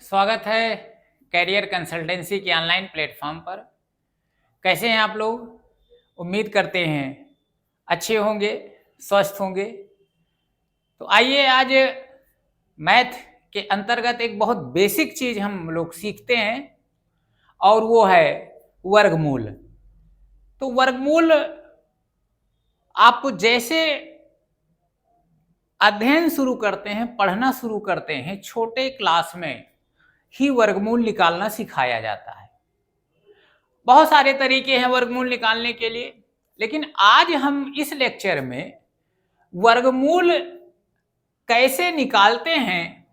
स्वागत है career consultancy के ऑनलाइन प्लेटफॉर्म पर। कैसे हैं आप लोग? उम्मीद करते हैं अच्छे होंगे, स्वस्थ होंगे। तो आइए आज मैथ के अंतर्गत एक बहुत बेसिक चीज हम लोग सीखते हैं और वो है वर्गमूल। तो वर्गमूल आप जैसे अध्ययन शुरू करते हैं, पढ़ना शुरू करते हैं, छोटे क्लास में ही वर्गमूल निकालना सिखाया जाता है। बहुत सारे तरीके हैं वर्गमूल निकालने के लिए, लेकिन आज हम इस लेक्चर में वर्गमूल कैसे निकालते हैं।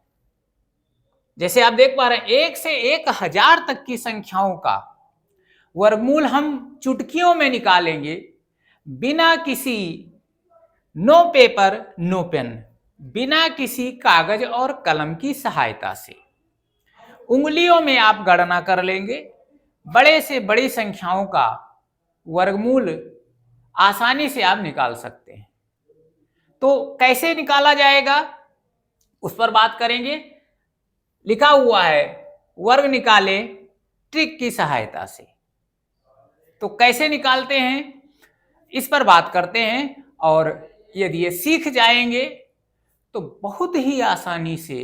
जैसे आप देख पा रहे हैं 1 से 1000 तक की संख्याओं का वर्गमूल हम चुटकियों में निकालेंगे, बिना किसी नो पेपर नो पेन, बिना किसी कागज और कलम की सहायता से उंगलियों में आप गणना कर लेंगे। बड़े से बड़ी संख्याओं का वर्गमूल आसानी से आप निकाल सकते हैं। तो कैसे निकाला जाएगा उस पर बात करेंगे। लिखा हुआ है वर्ग निकाले ट्रिक की सहायता से। तो कैसे निकालते हैं इस पर बात करते हैं, और यदि ये सीख जाएंगे तो बहुत ही आसानी से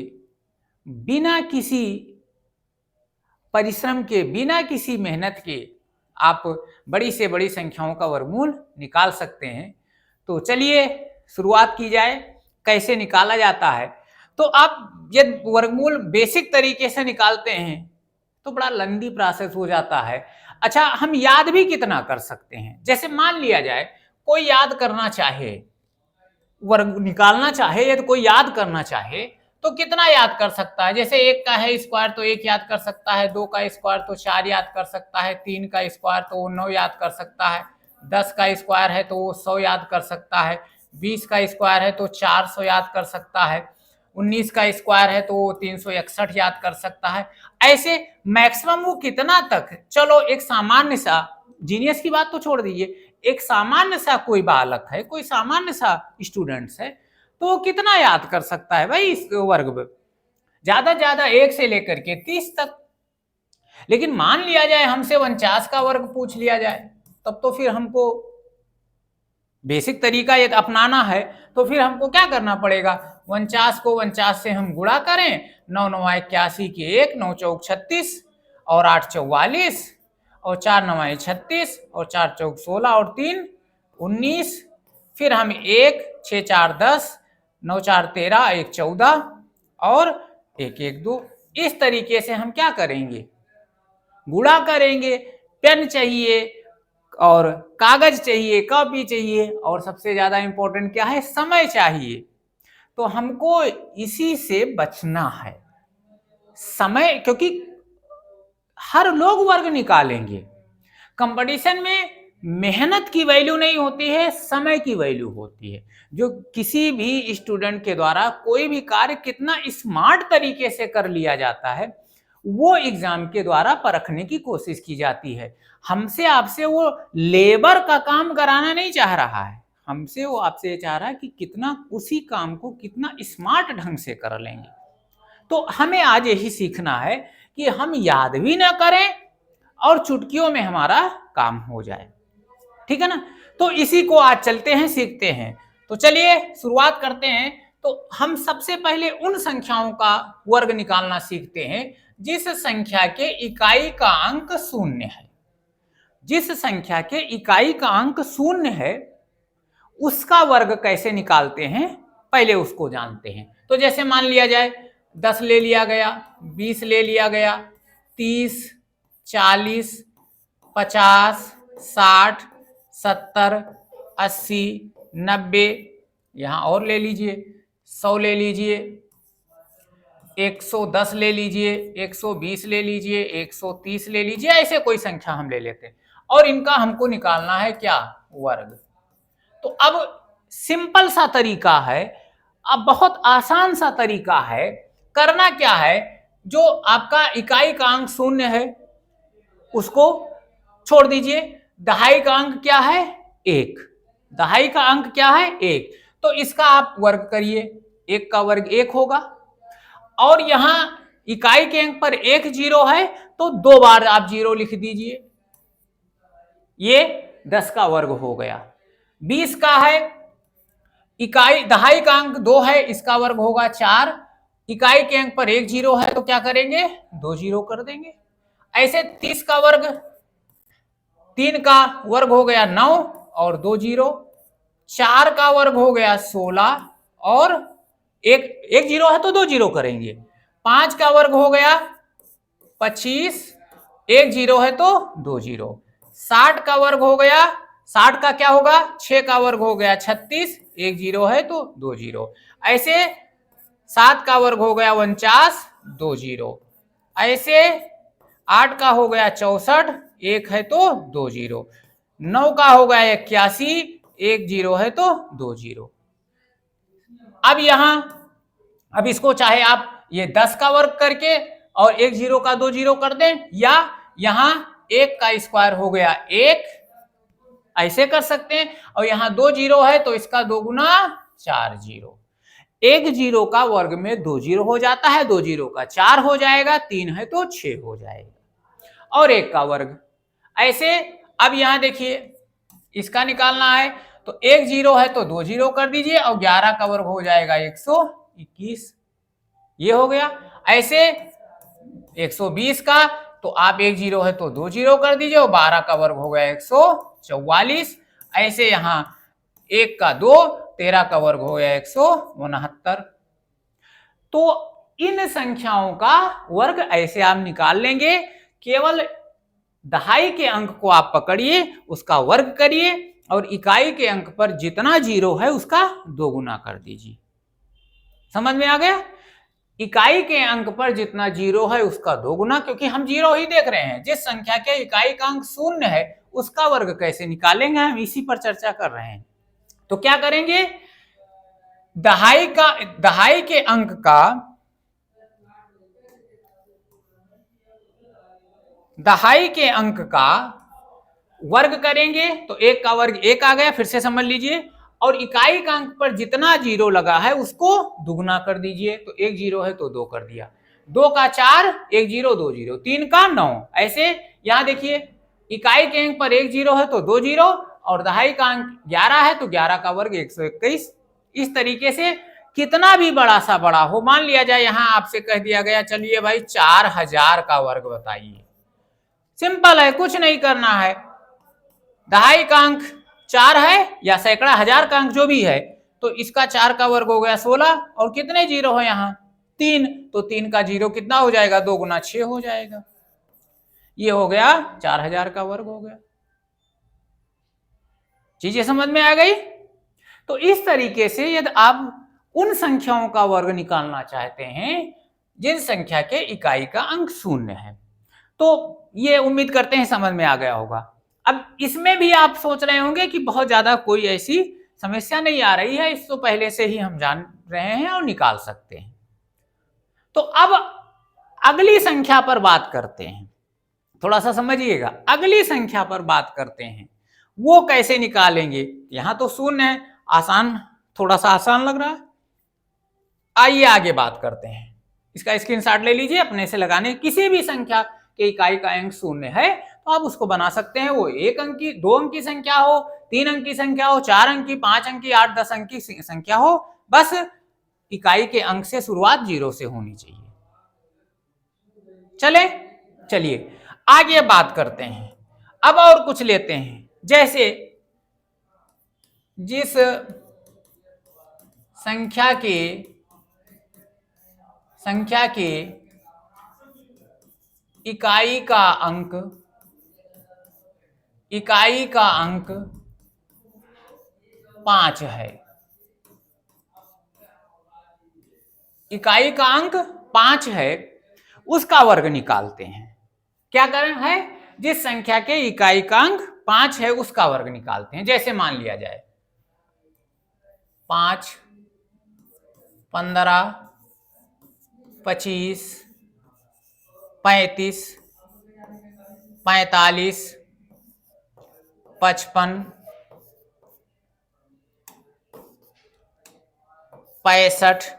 बिना किसी परिश्रम के, बिना किसी मेहनत के आप बड़ी से बड़ी संख्याओं का वर्गमूल निकाल सकते हैं। तो चलिए शुरुआत की जाए, कैसे निकाला जाता है। तो आप यदि वर्गमूल बेसिक तरीके से निकालते हैं तो बड़ा लंबी प्रोसेस हो जाता है। अच्छा, हम याद भी कितना कर सकते हैं? जैसे मान लिया जाए कोई याद करना चाहे, वर्ग निकालना चाहे, यदि कोई याद करना चाहे तो कितना याद कर सकता है? जैसे 1 का है स्क्वायर तो 1 याद कर सकता है, 2 का स्क्वायर तो 4 याद कर सकता है, 3 का स्क्वायर तो 9 याद कर सकता है, 10 का स्क्वायर है तो वो 100 याद कर सकता है, 20 का स्क्वायर है तो 400 याद कर सकता है, 19 का स्क्वायर है तो 361 याद कर सकता है। ऐसे मैक्सिमम वो कितना तक, चलो एक सामान्य सा, जीनियस की बात तो छोड़ दीजिए, एक सामान्य सा कोई बालक है, कोई सामान्य सा स्टूडेंट्स है, तो वो कितना याद कर सकता है भाई इस वर्ग में? ज्यादा 1 से लेकर के 30 तक। लेकिन मान लिया जाए हमसे 49 का वर्ग पूछ लिया जाए, तब तो फिर हमको बेसिक तरीका ये अपनाना है। तो फिर हमको क्या करना पड़ेगा? 49 को 49 से हम गुणा करें, 9 9 81 के 1, 9 चौक 36 और 8 44 और 4 9 36 और 4 चौक 16 और 3 19, फिर हम 1 6 4 10, 9 4 13, 1 14 और 1 1 2। इस तरीके से हम क्या करेंगे? गुणा करेंगे। पेन चाहिए और कागज चाहिए, कॉपी चाहिए, और सबसे ज्यादा इंपॉर्टेंट क्या है? समय चाहिए। तो हमको इसी से बचना है, समय, क्योंकि हर लोग वर्ग निकालेंगे। कंपटीशन में मेहनत की वैल्यू नहीं होती है, समय की वैल्यू होती है। जो किसी भी स्टूडेंट के द्वारा कोई भी कार्य कितना स्मार्ट तरीके से कर लिया जाता है, वो एग्जाम के द्वारा परखने की कोशिश की जाती है। हमसे आपसे वो लेबर का काम कराना नहीं चाह रहा है, हमसे वो आपसे चाह रहा है कि कितना उसी काम को कितना स्मार्ट ढंग से कर लेंगे। तो हमें आज यही सीखना है कि हम याद भी ना करें और चुटकियों में हमारा काम हो जाए। ठीक है ना? तो इसी को आज चलते हैं, सीखते हैं। तो चलिए शुरुआत करते हैं। तो हम सबसे पहले उन संख्याओं का वर्ग निकालना सीखते हैं जिस संख्या के इकाई का अंक 0 है। जिस संख्या के इकाई का अंक 0 है उसका वर्ग कैसे निकालते हैं, पहले उसको जानते हैं। तो जैसे मान लिया जाए 10 ले लिया गया, 20 ले लिया गया, 30, 40, 50, 60, 70, 80, 90, यहां और ले लीजिए, 100 ले लीजिए, 110 ले लीजिए, 120 ले लीजिए, 130 ले लीजिए, ऐसे कोई संख्या हम ले लेते हैं और इनका हमको निकालना है क्या? वर्ग। तो अब सिंपल सा तरीका है, अब बहुत आसान सा तरीका है। करना क्या है? जो आपका इकाई का अंक 0 है उसको छोड़ दीजिए। दहाई का अंक क्या है? 1। दहाई का अंक क्या है? 1। तो इसका आप वर्ग करिए, 1 का वर्ग 1 होगा। और यहां इकाई के अंक पर एक जीरो है तो 2 बार आप जीरो लिख दीजिए, ये 10 का वर्ग हो गया। 20 का है, इकाई दहाई का अंक 2 है, इसका वर्ग होगा 4। इकाई के अंक पर एक जीरो है तो क्या करेंगे, 2 जीरो कर देंगे। ऐसे 30 का वर्ग, 3 का वर्ग हो गया 9 और 2 जीरो, 4 का वर्ग हो गया 16 और एक जीरो है तो 2 जीरो करेंगे। 5 का वर्ग हो गया 25, एक जीरो है तो 2 जीरो। 60 का वर्ग हो गया, 60 का क्या होगा, 6 का वर्ग हो गया 36, एक जीरो है तो 2 जीरो। ऐसे 7 का वर्ग हो गया 49, 2 जीरो। ऐसे 8 का हो गया 64, एक है तो 2 जीरो। 9 का हो गया 81, एक जीरो है तो 2 जीरो। अब यहां, अब इसको चाहे आप ये 10 का वर्ग करके और एक जीरो का 2 जीरो कर दें, या यहां एक का स्क्वायर हो गया 1, ऐसे कर सकते हैं। और यहां 2 जीरो है तो इसका 2 गुना 4 जीरो। एक जीरो का वर्ग में 2 जीरो हो जाता है, 2 जीरो का 4 हो जाएगा, 3 है तो 6 हो जाएगा। और एक का वर्ग ऐसे। अब यहां देखिए इसका निकालना है तो एक जीरो है तो 2 जीरो कर दीजिए और 11 का वर्ग हो जाएगा 121, ये हो गया। ऐसे 120 का तो आप एक जीरो है तो 2 जीरो कर दीजिए और 12 का वर्ग हो गया 144। ऐसे यहां एक का 2, 13 का वर्ग हो गया 169। तो इन संख्याओं का वर्ग ऐसे आप निकाल लेंगे। केवल दहाई के अंक को आप पकड़िए, उसका वर्ग करिए और इकाई के अंक पर जितना जीरो है उसका 2 गुना कर दीजिए। समझ में आ गया? इकाई के अंक पर जितना जीरो है उसका 2 गुना, क्योंकि हम जीरो ही देख रहे हैं। जिस संख्या के इकाई का अंक 0 है उसका वर्ग कैसे निकालेंगे, हम इसी पर चर्चा कर रहे हैं। तो क्या करेंगे, दहाई के अंक का, दहाई के अंक का वर्ग करेंगे तो एक का वर्ग एक आ गया, फिर से समझ लीजिए। और इकाई का अंक पर जितना जीरो लगा है उसको दुगुना कर दीजिए। तो एक जीरो है तो 2 कर दिया, 2 का 4, एक जीरो 2 जीरो, 3 का 9। ऐसे यहां देखिए इकाई के अंक पर एक जीरो है तो 2 जीरो और दहाई का अंक 11 है तो 11 का वर्ग 121। इस तरीके से कितना भी बड़ा सा बड़ा हो, मान लिया जाए यहां आपसे कह दिया गया चलिए भाई 4000 का वर्ग बताइए, सिंपल है, कुछ नहीं करना है। दहाई का अंक 4 है या सैकड़ा हजार का अंक जो भी है, तो इसका 4 का वर्ग हो गया 16 और कितने जीरो है यहाँ 3, तो 3 का जीरो कितना हो जाएगा, 2 गुना 6 हो जाएगा। ये हो गया 4000 का वर्ग हो गया। चीजें समझ में आ गई? तो इस तरीके से यदि आप उन संख्याओं का वर्ग निकालना चाहते हैं जिन संख्या के इकाई का अंक 0 है, तो ये उम्मीद करते हैं समझ में आ गया होगा। अब इसमें भी आप सोच रहे होंगे कि बहुत ज्यादा कोई ऐसी समस्या नहीं आ रही है, इसको पहले से ही हम जान रहे हैं और निकाल सकते हैं। तो अब अगली संख्या पर बात करते हैं, थोड़ा सा समझिएगा। अगली संख्या पर बात करते हैं, वो कैसे निकालेंगे। यहां तो 0 है, आसान, थोड़ा सा आसान लग रहा है। आइए आगे बात करते हैं। इसका स्क्रीनशॉट ले लीजिए, अपने से लगाने। किसी भी संख्या के इकाई का अंक 0 है तो आप उसको बना सकते हैं। वो 1 अंक की, 2 अंक की संख्या हो, 3 अंक की संख्या हो, 4 अंक की, 5 अंक की, 8, 10 अंक की संख्या हो, बस इकाई के अंक से शुरुआत 0 से होनी चाहिए। चलिए आगे बात करते हैं। अब और कुछ लेते हैं, जैसे जिस संख्या के इकाई का अंक 5 है, इकाई का अंक 5 है, उसका वर्ग निकालते हैं। क्या करें है, जिस संख्या के इकाई का अंक 5 है उसका वर्ग निकालते हैं। जैसे मान लिया जाए 5, 15, 25, 35, 45, 55, 65,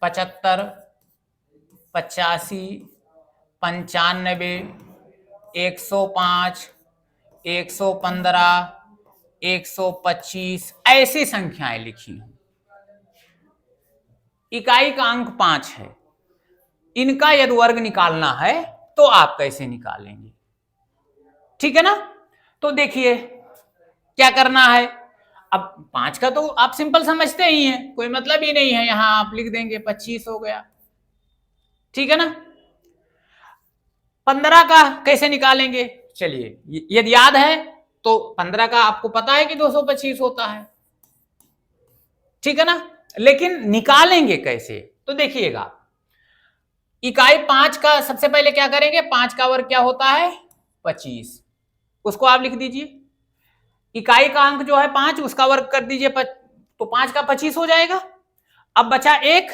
75, 85, 95, 105, 115, 125 ऐसी संख्याएं लिखी हूं। इकाई का अंक 5 है, इनका यदि वर्ग निकालना है तो आप कैसे निकालेंगे? ठीक है ना? तो देखिए क्या करना है। अब 5 का तो आप सिंपल समझते ही हैं, कोई मतलब ही नहीं है, यहां आप लिख देंगे 25 हो गया। ठीक है ना? 15 का कैसे निकालेंगे? चलिए यदि याद है तो 15 का आपको पता है कि 225 होता है। ठीक है ना? लेकिन निकालेंगे कैसे? तो देखिएगा, इकाई 5 का सबसे पहले क्या करेंगे, 5 का वर्ग क्या होता है? 25, उसको आप लिख दीजिए। इकाई का अंक जो है 5, उसका वर्ग कर दीजिए, तो 5 का 25 हो जाएगा। अब बचा 1।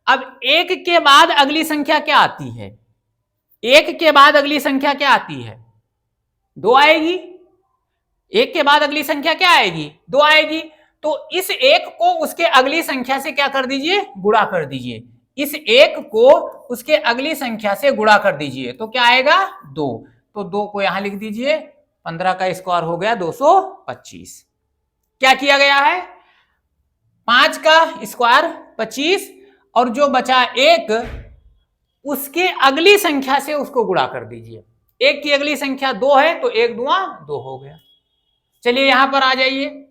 अब 1 के बाद अगली संख्या क्या आती है? 1 के बाद अगली संख्या क्या आती है? 2 आएगी। 1 के बाद अगली संख्या क्या आएगी? 2 आएगी। तो इस 1 को उसके अगली संख्या से क्या कर दीजिए? गुणा कर दीजिए। इस 1 को उसके अगली संख्या से गुणा कर दीजिए, तो क्या आएगा? 2। तो 2 को यहां लिख दीजिए। 15 का स्क्वायर हो गया 225। क्या किया गया है? 5 का स्क्वायर 25 और जो बचा 1 उसके अगली संख्या से उसको गुणा कर दीजिए। 1 की अगली संख्या 2 है तो 1 दूना 2 हो गया। चलिए यहां पर आ जाइए।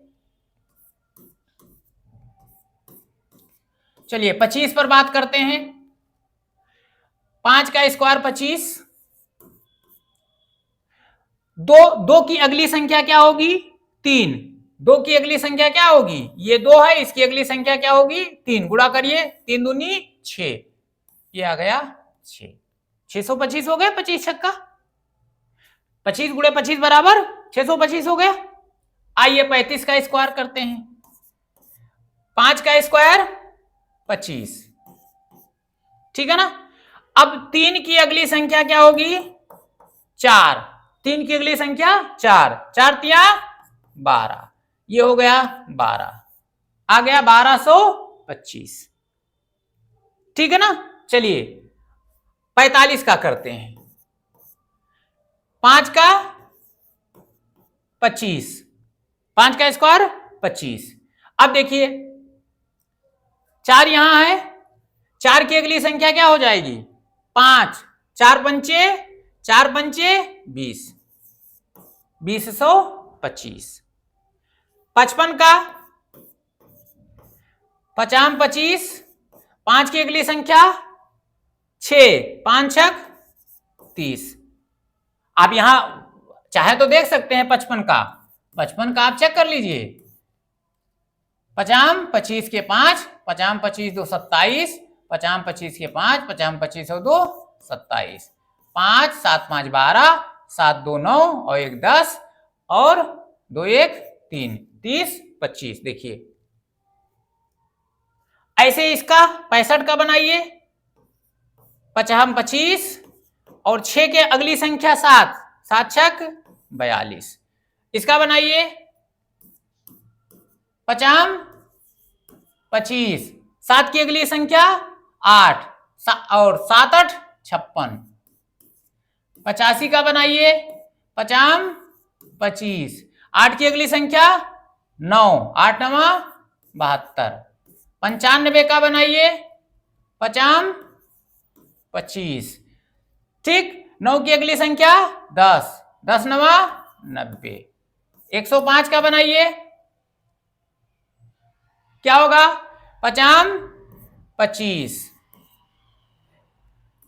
चलिए 25 पर बात करते हैं। 5 का स्क्वायर 25, 2 की अगली संख्या क्या होगी? 3। 2 की अगली संख्या क्या होगी? ये 2 है, इसकी अगली संख्या क्या होगी? 3। गुणा करिए, 3 दूनी 6, ये आ गया 6। 625 हो गया 25 छक्का। 25 गुणे 25 बराबर 625 हो गया। आइए 35 का स्क्वायर करते हैं। 5 का स्क्वायर 25, ठीक है ना? अब 3 की अगली संख्या क्या होगी? 4। 3 की अगली संख्या 4, 4 तिया 12, ये हो गया 12, आ गया 1225। ठीक है ना? चलिए 45 का करते हैं। 5 का 25, 5 का स्क्वायर 25। अब देखिए 4 यहां है, 4 की अगली संख्या क्या हो जाएगी? 5, 4 पंचे 20, 2025। 55 का 50, 25, 5 की अगली संख्या 6, 5 छक 30। आप यहां चाहे तो देख सकते हैं 55 का आप चेक कर लीजिए। 50, 25 के 5, 50, 25 2 27, 50, 25 के 5, 50, 25 और 2 27, 5, 7, 5 12, 7 2 9 और 1 10 और 2 1 3, 30 25। देखिए ऐसे इसका 65 का बनाइए। 50, 25 और 6 के अगली संख्या 7, 7 छक 42। इसका बनाइए 50, 25, 7 की अगली संख्या 8 और 7 8 56। 85 का बनाइए 50, 25, 8 की अगली संख्या 9, 8 9 72। 95 का बनाइए 50, 25, ठीक। 9 की अगली संख्या 10, 10 9 90। 105 का बनाइए, क्या होगा? 50, 25,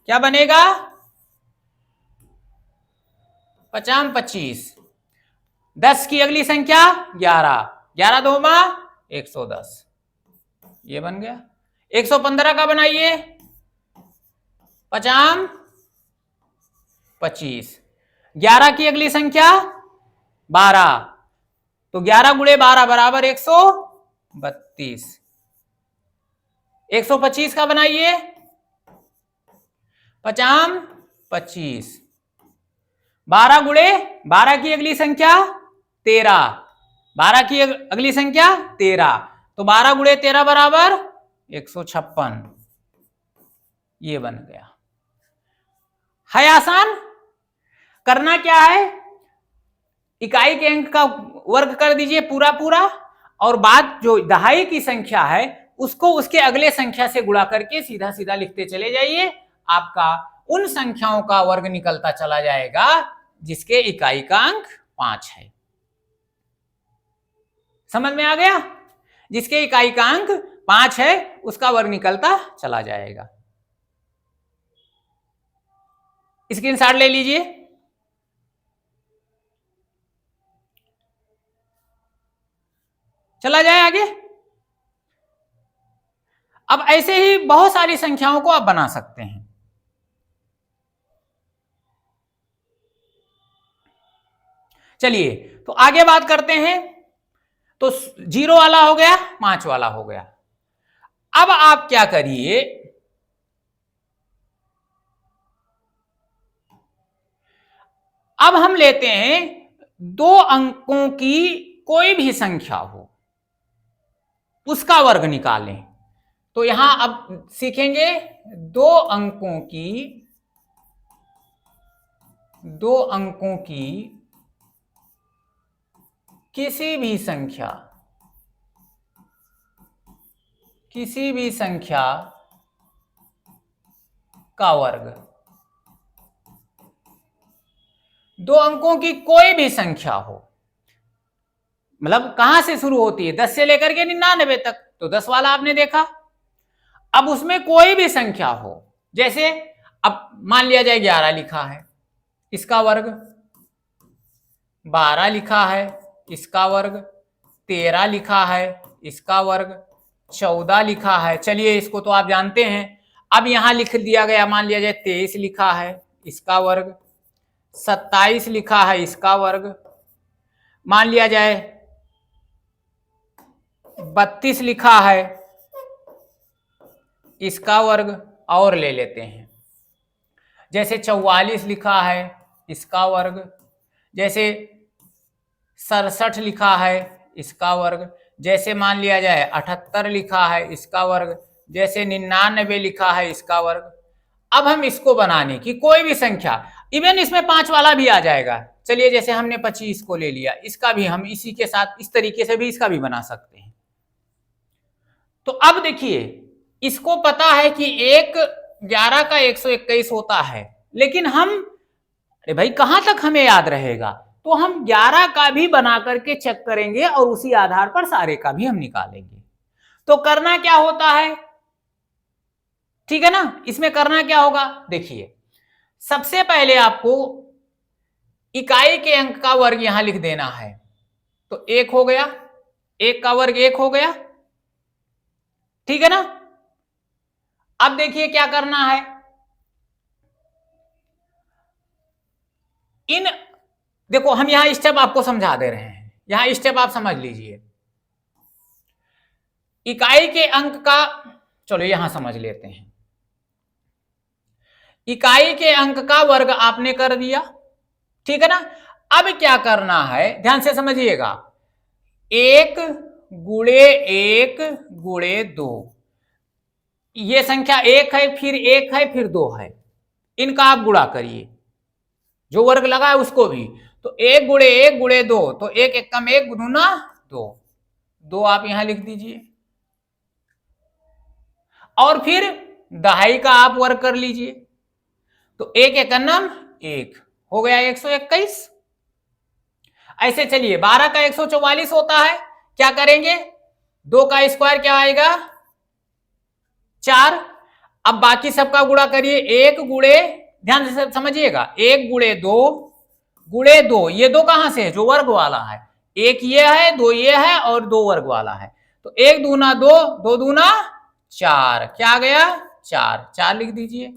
क्या बनेगा? 50, 25। 10 की अगली संख्या 11, 11 2 110, ये बन गया। 115 का बनाइए 50, 25, 11 की अगली संख्या 12, तो 11 गुणे 12 बराबर 132। 125 का बनाइए 50, 25, 12 गुणे 12 की अगली संख्या 13, 12 की अगली संख्या 13, तो 12 गुणे 13 बराबर 156। ये बन गया। है आसान। करना क्या है, इकाई के अंक का वर्ग कर दीजिए पूरा पूरा, और बाद जो दहाई की संख्या है उसको उसके अगले संख्या से गुणा करके सीधा सीधा लिखते चले जाइए। आपका उन संख्याओं का वर्ग निकलता चला जाएगा जिसके इकाई का अंक 5 है। समझ में आ गया? जिसके इकाई का अंक 5 है उसका वर्ग निकलता चला जाएगा। स्क्रीनशॉट ले लीजिए। चला जाए आगे। अब ऐसे ही बहुत सारी संख्याओं को आप बना सकते हैं। चलिए तो आगे बात करते हैं। तो 0 वाला हो गया, 5 वाला हो गया। अब आप क्या करिए, अब हम लेते हैं 2 अंकों की कोई भी संख्या हो उसका वर्ग निकालें। तो यहां अब सीखेंगे 2 अंकों की किसी भी संख्या का वर्ग। 2 अंकों की कोई भी संख्या हो, मतलब कहां से शुरू होती है, 10 से लेकर के 99 तक, तो 10 वाला आपने देखा। अब उसमें कोई भी संख्या हो, जैसे अब मान लिया जाए 11 लिखा है, इसका वर्ग 12 लिखा है, इसका वर्ग 13 लिखा है, इसका वर्ग 14 लिखा है। चलिए इसको तो आप जानते हैं। अब यहां लिख दिया गया, मान लिया जाए 23 लिखा है, इसका वर्ग 27 लिखा है, इसका वर्ग मान लिया जाए 32 लिखा है, इसका वर्ग और ले लेते हैं। जैसे 44 लिखा है, इसका वर्ग, जैसे 67 लिखा है, इसका वर्ग, जैसे मान लिया जाए 78 लिखा है, इसका वर्ग, जैसे 99 लिखा है, इसका वर्ग। अब हम इसको बनाने की कोई भी संख्या, इवन इसमें 5 वाला भी आ जाएगा। चलिए जैसे हमने 25 को ले लिया, इसका भी हम इसी के साथ इस तरीके से भी इसका भी बना सकते हैं। तो अब देखिए, इसको पता है कि 11 का 121 होता है, लेकिन हम, अरे भाई कहां तक हमें याद रहेगा, तो हम 11 का भी बना करके चेक करेंगे और उसी आधार पर सारे का भी हम निकालेंगे। तो करना क्या होता है, ठीक है ना। इसमें करना क्या होगा, देखिए सबसे पहले आपको इकाई के अंक का वर्ग यहां लिख देना है। तो 1 हो गया, 1 का वर्ग 1 हो गया, ठीक है ना। अब देखिए क्या करना है, देखो हम यहां स्टेप आपको समझा दे रहे हैं, यहां स्टेप आप समझ लीजिए। इकाई के अंक का, चलो यहां समझ लेते हैं। इकाई के अंक का वर्ग आपने कर दिया, ठीक है ना। अब क्या करना है, ध्यान से समझिएगा। 1 गुणे 1 गुणे 2, ये संख्या 1 है, फिर 1 है, फिर 2 है, इनका आप गुणा करिए, जो वर्ग लगा है उसको भी। तो 1 गुणे 1 गुणे 2, तो 1 एकम 1 गुना 2 आप यहां लिख दीजिए, और फिर दहाई का आप वर्ग कर लीजिए। तो 1 एकम 1 हो गया 121। ऐसे चलिए 12 का 144 होता है, क्या करेंगे, 2 का स्क्वायर क्या आएगा 4। अब बाकी सबका गुणा करिए, 1 गुणे, ध्यान से समझिएगा, 1 गुणे 2 गुणे 2, ये 2 कहां से है, जो वर्ग वाला है, 1 ये है, 2 ये है और 2 वर्ग वाला है। तो 1 दूना 2, 2 दूना 4, क्या आ गया 4 लिख दीजिए।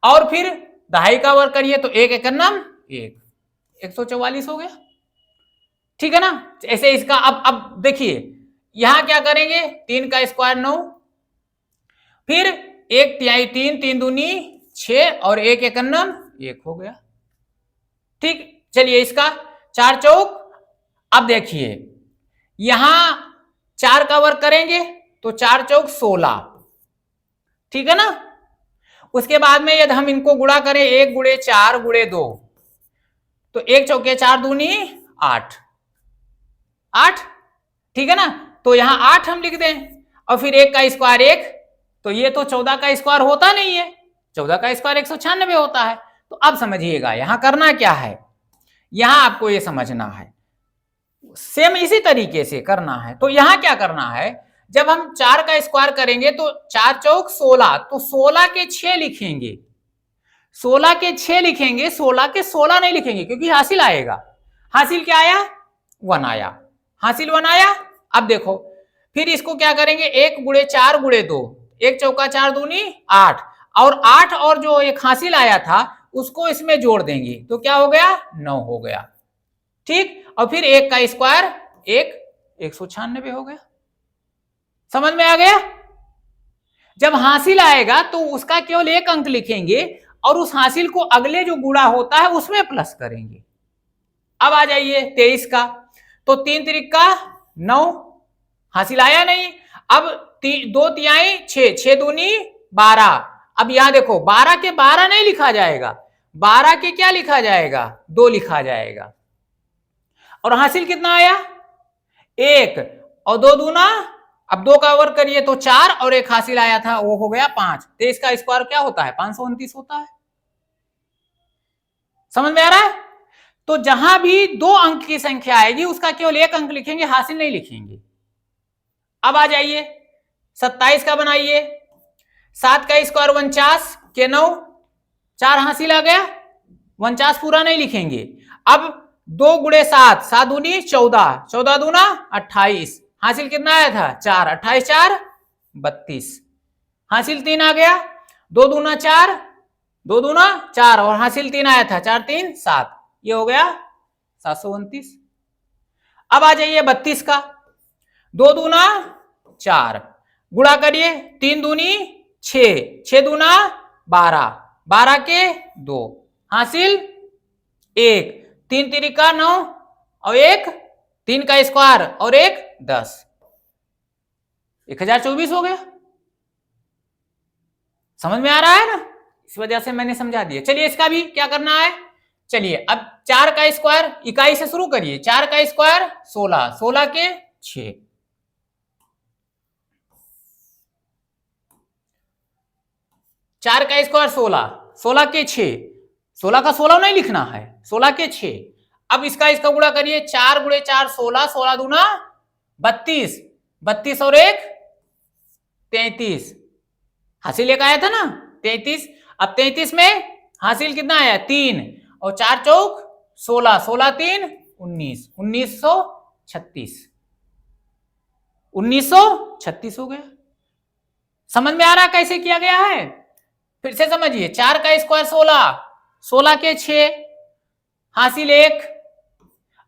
और फिर दहाई का वर्ग करिए, तो 1 एकम 1, 144 हो गया, ठीक है ना। ऐसे इसका अब देखिए यहां क्या करेंगे, 3 का स्क्वायर 9, फिर 1 तिहाई 3, 3 दूनी 6 और 1 एकम 1 हो गया, ठीक। चलिए इसका 4 चौक, अब देखिए यहां 4 का वर्ग करेंगे तो 4 चौक 16, ठीक है ना। उसके बाद में यदि हम इनको गुणा करें 1 गुणे 4 गुणे 2, तो 1 चौके 4 दूनी 8, 8, ठीक है ना। तो यहां 8 हम लिख दें और फिर 1 का स्क्वायर 1, तो ये तो 14 का स्क्वायर होता नहीं है, 14 का स्क्वायर 196 होता है। तो अब समझिएगा यहां करना क्या है, यहां आपको ये समझना है, सेम इसी तरीके से करना है। तो यहां क्या करना है, जब हम 4 का स्क्वायर करेंगे तो 4 चौक 16, तो 16 के 6 लिखेंगे, 16 के 6 लिखेंगे, 16 के 16 नहीं लिखेंगे क्योंकि हासिल आएगा। हासिल क्या आया, 1 आया, हासिल 1 आया। अब देखो फिर इसको क्या करेंगे, 1 गुणे 4 गुणे 2, 1 चौका 4 दूनी 8, और 8 और जो एक हासिल आया था उसको इसमें जोड़ देंगे, तो क्या हो गया, 9 हो गया, ठीक। और फिर 1 का स्क्वायर 196 हो गया। समझ में आ गया। जब हासिल आएगा तो उसका केवल 1 अंक लिखेंगे और उस हासिल को अगले जो गुणा होता है उसमें प्लस करेंगे। अब आ जाइए 23 का, तो 3 त्रिका 9, हासिल आया नहीं। अब 2 तिहाई 6, 6 दूनी 12। अब यहां देखो 12 के 12 नहीं लिखा जाएगा, 12 के क्या लिखा जाएगा, 2 लिखा जाएगा। और हासिल कितना आया, 1, और 2 दूना, अब 2 का वर्ग करिए तो 4, और 1 हासिल आया था वो हो गया 5। तो इसका स्क्वायर क्या होता है, 529 होता है। समझ में आ रहा है। तो जहां भी 2 अंक की संख्या आएगी उसका केवल 1 अंक लिखेंगे, हासिल नहीं लिखेंगे। अब आ जाइए 27 का बनाइए, 7 का स्क्वायर 49 के 9, 4 हासिल आ गया, 49 पूरा नहीं लिखेंगे। अब 2 गुणे 7, 7 दूनी 14, 14 दूना 28, हासिल कितना आया था 4, 28 4 32, हासिल 3 आ गया, 2 दूना 4, 2 दूना 4, और हासिल 3 आया था, 4 3 7, ये हो गया 729। अब आ जाइए 32 का, 2 दूना 4, गुणा करिए, 3 दूनी 6, 6 दूना 12, 12 के 2, हासिल 1, 3 तिरिका 9, और 1 3 का स्क्वायर और 1 10, 1024 हो गया। समझ में आ रहा है ना, इस वजह से मैंने समझा दिया। चलिए इसका भी क्या करना है, चलिए अब 4 का स्क्वायर इकाई से शुरू करिए, 4 का स्क्वायर 16, 16 के 6, 4 का स्क्वायर 16, 16 के 6, 16 का 16 नहीं लिखना है, 16 के 6। अब इसका गुणा करिए, 4 गुणे 4 16, 16 दूना 32, 32 और 1 33, हासिल 1 आया था ना 33। अब 33 में हासिल कितना आया 3, और 4 चौक 16, 16 3 19, 1936, 1936 हो गया। समझ में आ रहा कैसे किया गया है, फिर से समझिए। 4 का स्क्वायर 16, 16 के 6, हासिल 1।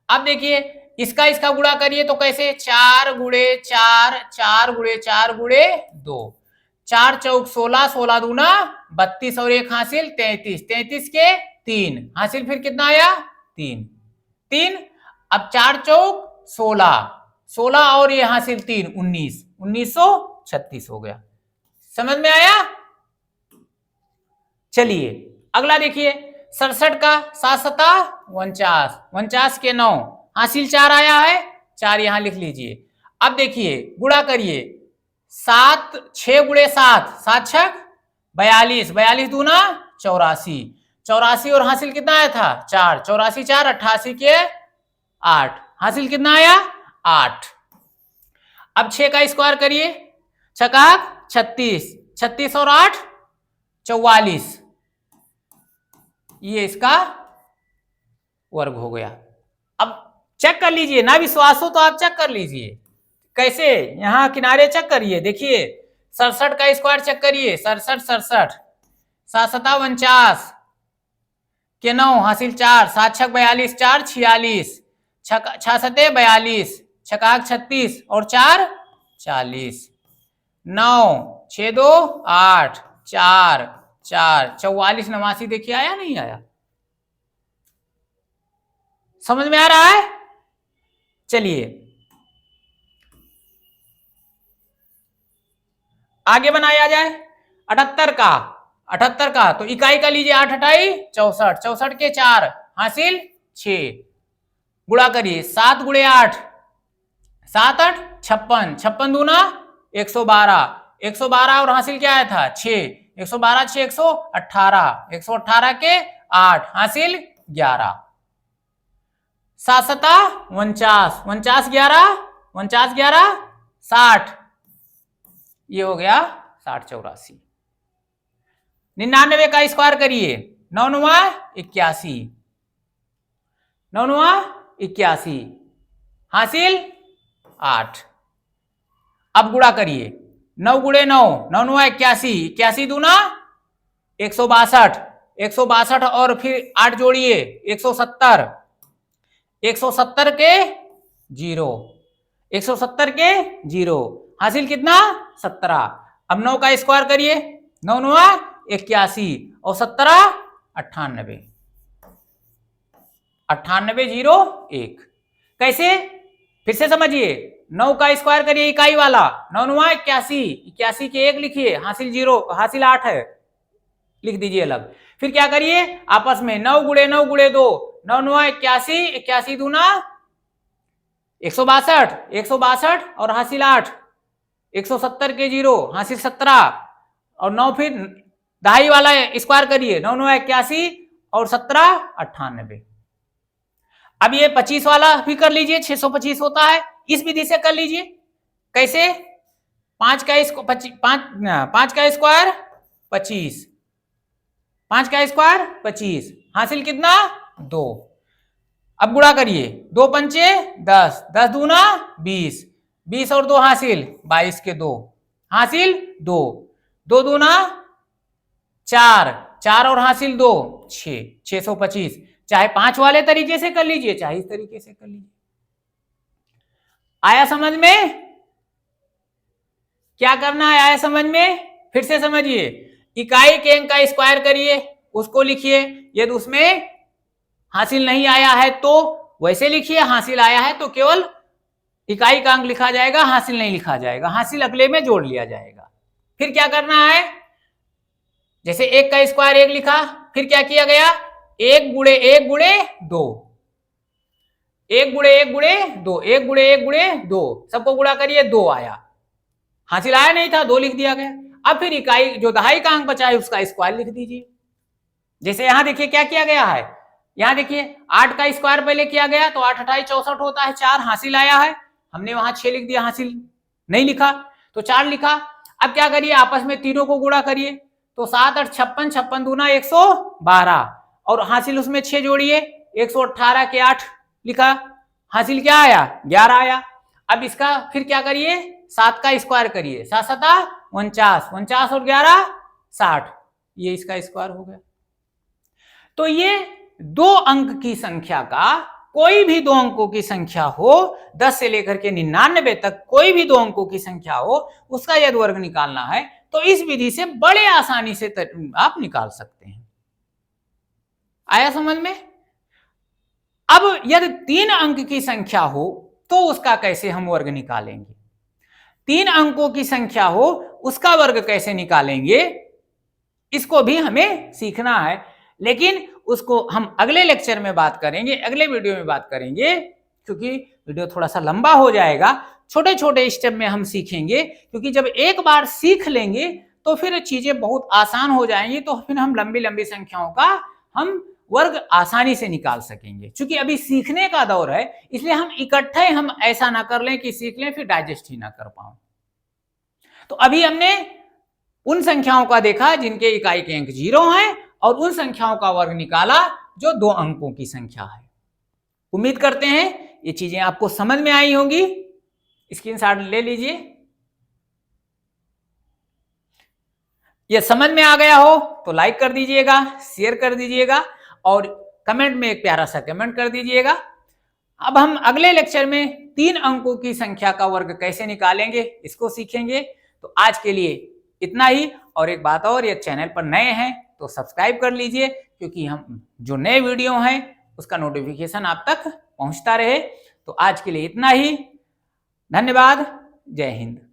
अब देखिए इसका गुणा करिए तो कैसे, 4 गुणे 4, 4 गुणे 4 गुणे 2, 4 चौक 16, 16 दूना 32, और 1 हासिल 33, 33 के 3, हासिल फिर कितना आया 3, 3। अब 4 चौक 16, 16 और ये हासिल 3 19, 1936 हो गया। समझ में आया। चलिए अगला देखिए 67 का 7 सता 49, 49 के 9, हासिल 4 आया है, 4 यहां लिख लीजिए। अब देखिए गुणा करिए, 7 6 गुणे 7, 7 6 42, 42 दूना 84, 84 और हासिल कितना आया था 4, 84 4 88 के 8, हासिल कितना आया 8। अब 6 का स्क्वायर करिए, 6 36, 36 और 8 44, ये इसका वर्ग हो गया। अब चेक कर लीजिए, ना विश्वास हो तो आप चेक कर लीजिए। कैसे, यहां किनारे चेक करिए, देखिए 67 का स्क्वायर चेक करिए, 67 67, 7 सता 49 के 9, हासिल 4, 7 6 42, 4 46, 6 सते 42, 6 36 और 4 40, 9 6 2 8 4 4 44 89, देखिए आया नहीं आया। समझ में आ रहा है। चलिए आगे बनाया जाए 78 का 78 का, तो इकाई का लीजिए 8 अठाई 64, 64 के 4 हासिल 6, गुणा करिए 7 गुणे 8 7 8 56, 56 दूना 112, 112 और हासिल क्या आया था 6, 112 6 118, 118 के 8 हासिल 11, 7 सता 49, 49 11 49 11 60, ये हो गया 60 84। 99 का स्क्वायर करिए 9 9 81, 9 9 81 हासिल 8। अब गुणा करिए 9 गुणे 9 9 9 81, 81 दूना 162, 162 और फिर 8 जोड़िए 170, 170 के 0, 170 के 0 हासिल कितना 17। अब 9 का स्क्वायर करिए 9 9 81 और 17 98, 98 0 1। कैसे, फिर से समझिए, 9 का स्क्वायर करिए इकाई वाला 9 9 81, 81 के 1 लिखिए हासिल 0 हासिल 8 है, लिख दीजिए अलग। फिर क्या करिए आपस में 9 गुणे 2 9 9 81, 81 दूना 162, 162 और हासिल 8, 170 के 0 हासिल 17 और 9 फिर दहाई वाला स्क्वायर करिए 9 9 81 और 17 98। अब ये 25 वाला भी कर लीजिए, 625 होता है, इस विधि से कर लीजिए। कैसे, 5 का स्क्वायर 25, 5 का स्क्वायर 25 हासिल कितना 2। अब गुणा करिए 2 पंचे 10, 10 दूना 20, 20 और 2 हासिल 22 के 2 हासिल 2, 2 दूना 4, 4 और हासिल 2 6, 625। चाहे 5 वाले तरीके से कर लीजिए चाहे इस तरीके से कर लीजिए। आया समझ में, क्या करना है, आया समझ में? फिर से समझिए, इकाई के अंक का स्क्वायर करिए, उसको लिखिए, यदि उसमें हासिल नहीं आया है तो वैसे लिखिए, हासिल आया है तो केवल इकाई का अंक लिखा जाएगा, हासिल नहीं लिखा जाएगा, हासिल अगले में जोड़ लिया जाएगा। फिर क्या करना है, जैसे 1 का स्क्वायर 1 लिखा, फिर क्या किया गया 1 गुणे 1 गुणे 2, 1 गुणे 1 गुणे 2, 1 गुणे 1 गुणे 2, सबको गुणा करिए 2 आया, हासिल आया नहीं था 2 लिख दिया गया। अब फिर इकाई जो दहाई का अंक बचा है उसका स्क्वायर लिख दीजिए। जैसे यहां देखिए क्या किया गया है, यहां देखिए 8 का स्क्वायर पहले किया गया तो 8 अठाई 64 होता है, 4 हासिल आया है, हमने वहां 6 लिख दिया, हासिल नहीं लिखा तो 4 लिखा। अब क्या करिए आपस में तीनों को गुणा करिए, तो 7 8 56, 56 दूना 112 और हासिल उसमें 6 जोड़िए 118 के 8 लिखा, हासिल क्या आया 11 आया। अब इसका फिर क्या करिए 7 का स्क्वायर करिए, 7 7 49, 49 और 11 60, ये इसका स्क्वायर हो गया। तो ये 2 अंक की संख्या का, कोई भी 2 अंकों की संख्या हो, 10 से लेकर के 99 तक कोई भी 2 अंकों की संख्या हो, उसका यदि वर्ग निकालना है तो इस विधि से बड़े आसानी से आप निकाल सकते हैं। आया समझ में? अब यदि 3 अंक की संख्या हो तो उसका कैसे हम वर्ग निकालेंगे, 3 अंकों की संख्या हो उसका वर्ग कैसे निकालेंगे, इसको भी हमें सीखना है, लेकिन उसको हम अगले लेक्चर में बात करेंगे, अगले वीडियो में बात करेंगे, क्योंकि वीडियो थोड़ा सा लंबा हो जाएगा। छोटे छोटे स्टेप में हम सीखेंगे, क्योंकि जब एक बार सीख लेंगे तो फिर चीजें बहुत आसान हो जाएंगी, तो फिर हम लंबी लंबी संख्याओं का हम वर्ग आसानी से निकाल सकेंगे। क्योंकि अभी सीखने का दौर है, इसलिए हम इकट्ठे हम ऐसा ना कर लें कि सीख लें फिर डाइजेस्ट ही ना कर पाओ। तो अभी हमने उन संख्याओं का देखा जिनके इकाई के अंक 0 हैं, और उन संख्याओं का वर्ग निकाला जो 2 अंकों की संख्या है। उम्मीद करते हैं ये चीजें आपको समझ में आई होंगी। स्क्रीनशॉट ले लीजिए। ये समझ में आ गया हो तो लाइक कर दीजिएगा, शेयर कर दीजिएगा और कमेंट में एक प्यारा सा कमेंट कर दीजिएगा। अब हम अगले लेक्चर में 3 अंकों की संख्या का वर्ग कैसे निकालेंगे इसको सीखेंगे। तो आज के लिए इतना ही। और एक बात और, ये चैनल पर नए हैं तो सब्सक्राइब कर लीजिए, क्योंकि हम जो नए वीडियो हैं उसका नोटिफिकेशन आप तक पहुंचता रहे। तो आज के लिए इतना ही। धन्यवाद। जय हिंद।